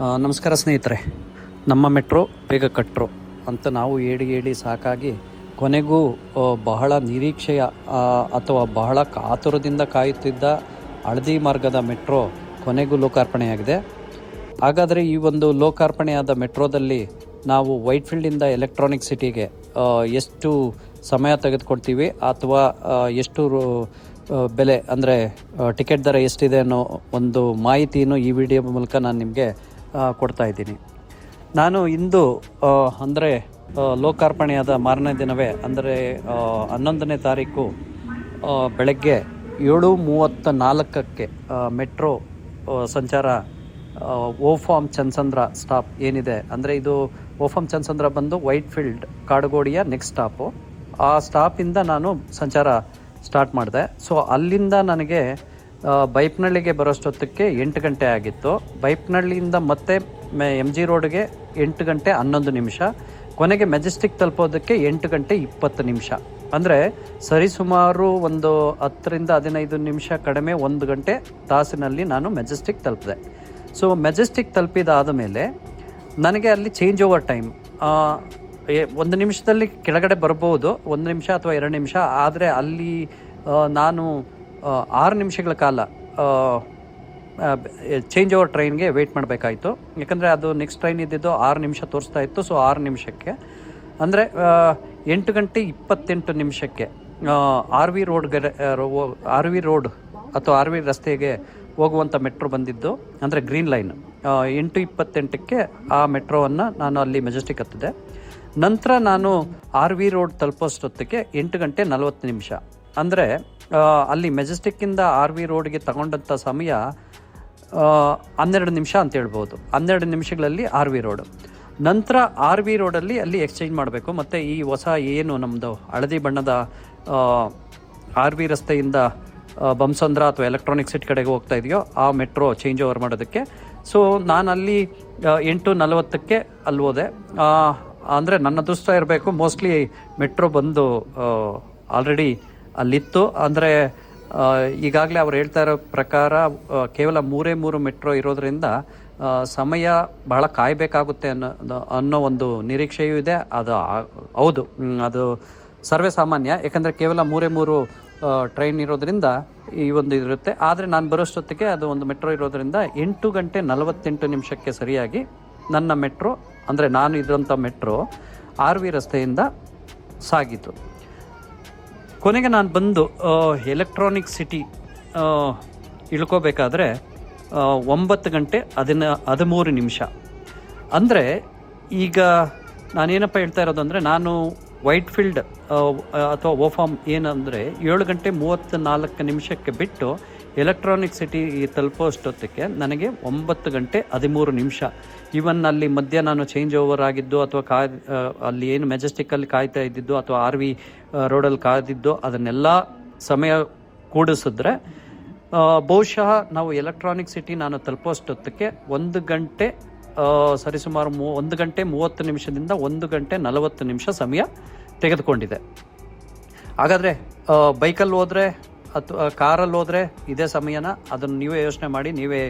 ನಮಸ್ಕಾರ ಸ್ನೇಹಿತರೆ. ನಮ್ಮ ಮೆಟ್ರೋ ಬೇಗ ಕಟ್ರೋ ಅಂತ ನಾವು ಹೇಳಿ ಸಾಕಾಗಿ ಕೊನೆಗೂ ಬಹಳ ನಿರೀಕ್ಷೆಯ ಅಥವಾ ಬಹಳ ಕಾತುರದಿಂದ ಕಾಯುತ್ತಿದ್ದ ಹಳದಿ ಮಾರ್ಗದ ಮೆಟ್ರೋ ಕೊನೆಗೂ ಲೋಕಾರ್ಪಣೆಯಾಗಿದೆ. ಹಾಗಾದರೆ ಈ ಒಂದು ಲೋಕಾರ್ಪಣೆಯಾದ ಮೆಟ್ರೋದಲ್ಲಿ ನಾವು ವೈಟ್ಫೀಲ್ಡಿಂದ ಎಲೆಕ್ಟ್ರಾನಿಕ್ ಸಿಟಿಗೆ ಎಷ್ಟು ಸಮಯ ತೆಗೆದುಕೊಳ್ತೀವಿ ಅಥವಾ ಎಷ್ಟು ಬೆಲೆ ಅಂದರೆ ಟಿಕೆಟ್ ದರ ಎಷ್ಟಿದೆ ಅನ್ನೋ ಒಂದು ಮಾಹಿತಿಯನ್ನು ಈ ವಿಡಿಯೋ ಮೂಲಕ ನಾನು ನಿಮಗೆ ಕೊಡ್ತಾ ಇದ್ದೀನಿ. ನಾನು ಇಂದು ಅಂದರೆ ಲೋಕಾರ್ಪಣೆಯಾದ ಮಾರನೇ ದಿನವೇ ಅಂದರೆ 11ನೇ ತಾರೀಕು ಬೆಳಗ್ಗೆ 7:34ಕ್ಕೆ ಮೆಟ್ರೋ ಸಂಚಾರ ಓಫಾಮ್ ಚನ್ನಸಂದ್ರ ಸ್ಟಾಪ್ ಏನಿದೆ ಅಂದರೆ ಇದು ಓಫಾಮ್ ಚನ್ನಸಂದ್ರ ಬಂದು ವೈಟ್ಫೀಲ್ಡ್ ಕಾಡುಗೋಡಿಯ ನೆಕ್ಸ್ಟ್ ಸ್ಟಾಪು. ಆ ಸ್ಟಾಪಿಂದ ನಾನು ಸಂಚಾರ ಸ್ಟಾರ್ಟ್ ಮಾಡಿದೆ. ಸೊ ಅಲ್ಲಿಂದ ನನಗೆ ಬೈಪ್ನಳ್ಳಿಗೆ ಬರೋಷ್ಟೊತ್ತಕ್ಕೆ 8 ಗಂಟೆ ಆಗಿತ್ತು. ಬೈಪ್ನಳ್ಳಿಯಿಂದ ಮತ್ತೆ MG ರೋಡ್ಗೆ 8 ಗಂಟೆ 11 ನಿಮಿಷ, ಕೊನೆಗೆ ಮೆಜೆಸ್ಟಿಕ್ ತಲುಪೋದಕ್ಕೆ 8 ಗಂಟೆ 20 ನಿಮಿಷ. ಅಂದರೆ ಸರಿಸುಮಾರು ಒಂದು 10ರಿಂದ 15 ನಿಮಿಷ ಕಡಿಮೆ 1 ಗಂಟೆ ತಾಸಿನಲ್ಲಿ ನಾನು ಮೆಜೆಸ್ಟಿಕ್ ತಲುಪಿದೆ. ಸೊ ಮೆಜೆಸ್ಟಿಕ್ ತಲುಪಿದಾದ ಮೇಲೆ ನನಗೆ ಅಲ್ಲಿ ಚೇಂಜ್ ಓವರ್ ಟೈಮ್ 1 ನಿಮಿಷದಲ್ಲಿ ಕೆಳಗಡೆ ಬರ್ಬೋದು, 1 ನಿಮಿಷ ಅಥವಾ 2 ನಿಮಿಷ. ಆದರೆ ಅಲ್ಲಿ ನಾನು 6 ನಿಮಿಷಗಳ ಕಾಲ ಚೇಂಜ್ ಓವರ್ ಟ್ರೈನ್ಗೆ ವೆಯ್ಟ್ ಮಾಡಬೇಕಾಯಿತು. ಯಾಕಂದರೆ ಅದು ನೆಕ್ಸ್ಟ್ ಟ್ರೈನ್ ಇದ್ದಿದ್ದು 6 ನಿಮಿಷ ತೋರಿಸ್ತಾ ಇತ್ತು. ಸೊ 6 ನಿಮಿಷಕ್ಕೆ ಅಂದರೆ 8 ಗಂಟೆ 28 ನಿಮಿಷಕ್ಕೆ RV ರೋಡ್ ಅಥವಾ RV ರಸ್ತೆಗೆ ಹೋಗುವಂಥ ಮೆಟ್ರೋ ಬಂದಿದ್ದು, ಅಂದರೆ ಗ್ರೀನ್ ಲೈನ್. 8:28ಕ್ಕೆ ಆ ಮೆಟ್ರೋವನ್ನು ನಾನು ಅಲ್ಲಿ ಮೆಜೆಸ್ಟಿಕ್ ಹತ್ತಿದೆ. ನಂತರ ನಾನು RV ರೋಡ್ ತಲುಪೋಷ್ಟೊತ್ತಿಗೆ 8 ಗಂಟೆ 40 ನಿಮಿಷ. ಅಂದರೆ ಅಲ್ಲಿ ಮೆಜೆಸ್ಟಿಕ್ಕಿಂದ RV ರೋಡ್ಗೆ ತಗೊಂಡಂಥ ಸಮಯ 12 ನಿಮಿಷ ಅಂತ ಹೇಳ್ಬೋದು. 12 ನಿಮಿಷಗಳಲ್ಲಿ RV ರೋಡ್. ನಂತರ RV ರೋಡಲ್ಲಿ ಅಲ್ಲಿ ಎಕ್ಸ್ಚೇಂಜ್ ಮಾಡಬೇಕು. ಮತ್ತು ಈ ಹೊಸ ಏನು ನಮ್ಮದು ಹಳದಿ ಬಣ್ಣದ RV ರಸ್ತೆಯಿಂದ ಬೊಮ್ಮಸಂದ್ರ ಅಥವಾ ಎಲೆಕ್ಟ್ರಾನಿಕ್ ಸಿಟಿ ಕಡೆಗೆ ಹೋಗ್ತಾ ಇದೆಯೋ ಆ ಮೆಟ್ರೋ ಚೇಂಜ್ ಓವರ್ ಮಾಡೋದಕ್ಕೆ. ಸೊ ನಾನು ಅಲ್ಲಿ 8:40ಕ್ಕೆ ಅಲ್ಲಿ ಹೋದೆ. ಅಂದರೆ ನನ್ನ ಅದೃಷ್ಟ ಇರಬೇಕು, ಮೋಸ್ಟ್ಲಿ ಮೆಟ್ರೋ ಬಂದು ಆಲ್ರೆಡಿ ಅಲ್ಲಿತ್ತು. ಅಂದರೆ ಈಗಾಗಲೇ ಅವ್ರು ಹೇಳ್ತಾ ಇರೋ ಪ್ರಕಾರ ಕೇವಲ 3 ಮೆಟ್ರೋ ಇರೋದರಿಂದ ಸಮಯ ಬಹಳ ಕಾಯಬೇಕಾಗುತ್ತೆ ಅನ್ನೋ ಒಂದು ನಿರೀಕ್ಷೆಯೂ ಇದೆ. ಅದು ಹೌದು, ಅದು ಸರ್ವೇ ಸಾಮಾನ್ಯ. ಯಾಕಂದರೆ ಕೇವಲ 3 ಟ್ರೈನ್ ಇರೋದ್ರಿಂದ ಈ ಒಂದು ಇರುತ್ತೆ. ಆದರೆ ನಾನು ಬರೋಷ್ಟೊತ್ತಿಗೆ ಅದು ಒಂದು ಮೆಟ್ರೋ ಇರೋದರಿಂದ 8 ಗಂಟೆ 48 ನಿಮಿಷಕ್ಕೆ ಸರಿಯಾಗಿ ನನ್ನ ಮೆಟ್ರೋ, ಅಂದರೆ ನಾನು ಇದ್ದಂಥ ಮೆಟ್ರೋ RV ರಸ್ತೆಯಿಂದ ಸಾಗಿತು. ಕೊನೆಗೆ ನಾನು ಬಂದು ಎಲೆಕ್ಟ್ರಾನಿಕ್ ಸಿಟಿ ಇಳ್ಕೋಬೇಕಾದ್ರೆ 9 ಗಂಟೆ 13 ನಿಮಿಷ. ಅಂದರೆ ಈಗ ನಾನೇನಪ್ಪ ಹೇಳ್ತಾ ಇರೋದು ಅಂದರೆ, ನಾನು ವೈಟ್ಫೀಲ್ಡ್ ಅಥವಾ ಓಫಾಮ್ ಏನಂದರೆ 7 ಗಂಟೆ 34 ನಿಮಿಷಕ್ಕೆ ಬಿಟ್ಟು ಎಲೆಕ್ಟ್ರಾನಿಕ್ ಸಿಟಿ ತಲುಪೋಷ್ಟೊತ್ತಿಗೆ ನನಗೆ 9 ಗಂಟೆ 13 ನಿಮಿಷ. ಈವನ್ ಅಲ್ಲಿ ಮಧ್ಯ ನಾನು ಚೇಂಜ್ ಓವರ್ ಆಗಿದ್ದು ಅಥವಾ ಅಲ್ಲಿ ಏನು ಮೆಜೆಸ್ಟಿಕ್ಕಲ್ಲಿ ಕಾಯ್ತಾ ಇದ್ದಿದ್ದು ಅಥವಾ RV ರೋಡಲ್ಲಿ ಕಾಯ್ದಿದ್ದು ಅದನ್ನೆಲ್ಲ ಸಮಯ ಕೂಡಿಸಿದ್ರೆ ಬಹುಶಃ ನಾವು ಎಲೆಕ್ಟ್ರಾನಿಕ್ ಸಿಟಿ ನಾನು ತಲುಪೋಷ್ಟೊತ್ತಿಗೆ 1 ಗಂಟೆ ಸರಿಸುಮಾರು 1 ಗಂಟೆ 30 ನಿಮಿಷದಿಂದ 1 ಗಂಟೆ 40 ನಿಮಿಷ ಸಮಯ ತೆಗೆದುಕೊಂಡಿದೆ. ಹಾಗಾದರೆ ಬೈಕಲ್ಲಿ ಹೋದರೆ ಅಥವಾ ಕಾರಲ್ಲಿ ಹೋದರೆ ಇದೇ ಸಮಯನ, ಅದನ್ನು ನೀವೇ ಯೋಚನೆ ಮಾಡಿ, ನೀವೇ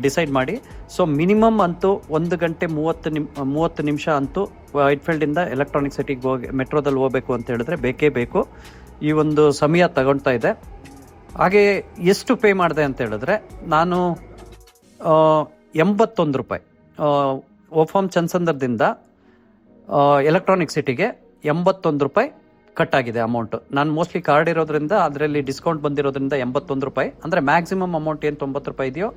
ಡಿಸೈಡ್ ಮಾಡಿ. ಸೊ ಮಿನಿಮಮ್ ಅಂತೂ 1 ಗಂಟೆ 30 ನಿಮಿಷ ಅಂತೂ ವೈಟ್ಫೀಲ್ಡಿಂದ ಎಲೆಕ್ಟ್ರಾನಿಕ್ ಸಿಟಿಗೆ ಮೆಟ್ರೋದಲ್ಲಿ ಹೋಗಬೇಕು ಅಂತ ಹೇಳಿದ್ರೆ ಬೇಕೇ ಬೇಕು. ಈ ಒಂದು ಸಮಯ ತಗೊಳ್ತಾ ಇದೆ. ಹಾಗೆ ಎಷ್ಟು ಪೇ ಮಾಡಿದೆ ಅಂತ ಹೇಳಿದ್ರೆ, ನಾನು 81 ರೂಪಾಯಿ ಓಫಾಮ್ ಚನ್ನಸಂದ್ರದಿಂದ ಎಲೆಕ್ಟ್ರಾನಿಕ್ ಸಿಟಿಗೆ 81 ರೂಪಾಯಿ ಕಟ್ಟಾಗಿದೆ ಅಮೌಂಟು. ನಾನು ಮೋಸ್ಟ್ಲಿ ಕಾರ್ಡ್ ಇರೋದ್ರಿಂದ ಅದರಲ್ಲಿ ಡಿಸ್ಕೌಂಟ್ ಬಂದಿರೋದ್ರಿಂದ 81 ರೂಪಾಯಿ. ಅಂದರೆ ಮ್ಯಾಕ್ಸಿಮಮ್ ಅಮೌಂಟ್ ಏನು 90 ರೂಪಾಯಿ ಇದೆಯೋ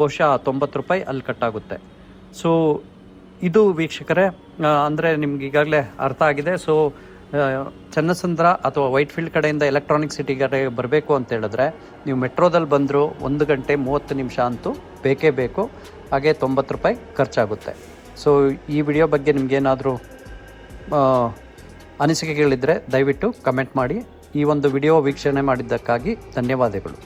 ಬಹುಶಃ 90 ರೂಪಾಯಿ ಅಲ್ಲಿ ಕಟ್ಟಾಗುತ್ತೆ. ಸೊ ಇದು ವೀಕ್ಷಕರೇ, ಅಂದರೆ ನಿಮ್ಗೆ ಈಗಾಗಲೇ ಅರ್ಥ ಆಗಿದೆ. ಸೊ ಚನ್ನಸಂದ್ರ ಅಥವಾ ವೈಟ್ಫೀಲ್ಡ್ ಕಡೆಯಿಂದ ಎಲೆಕ್ಟ್ರಾನಿಕ್ ಸಿಟಿ ಕಡೆ ಬರಬೇಕು ಅಂತ ಹೇಳಿದ್ರೆ ನೀವು ಮೆಟ್ರೋದಲ್ಲಿ ಬಂದರೂ 1 ಗಂಟೆ 30 ನಿಮಿಷ ಅಂತೂ ಬೇಕೇ ಬೇಕು. ಹಾಗೆ 90 ರೂಪಾಯಿ ಖರ್ಚಾಗುತ್ತೆ. ಸೊ ಈ ವಿಡಿಯೋ ಬಗ್ಗೆ ನಿಮಗೇನಾದರೂ ಅನಿಸಿಕೆಗಳಿದ್ದರೆ ದಯವಿಟ್ಟು ಕಮೆಂಟ್ ಮಾಡಿ. ಈ ಒಂದು ವಿಡಿಯೋ ವೀಕ್ಷಣೆ ಮಾಡಿದ್ದಕ್ಕಾಗಿ ಧನ್ಯವಾದಗಳು.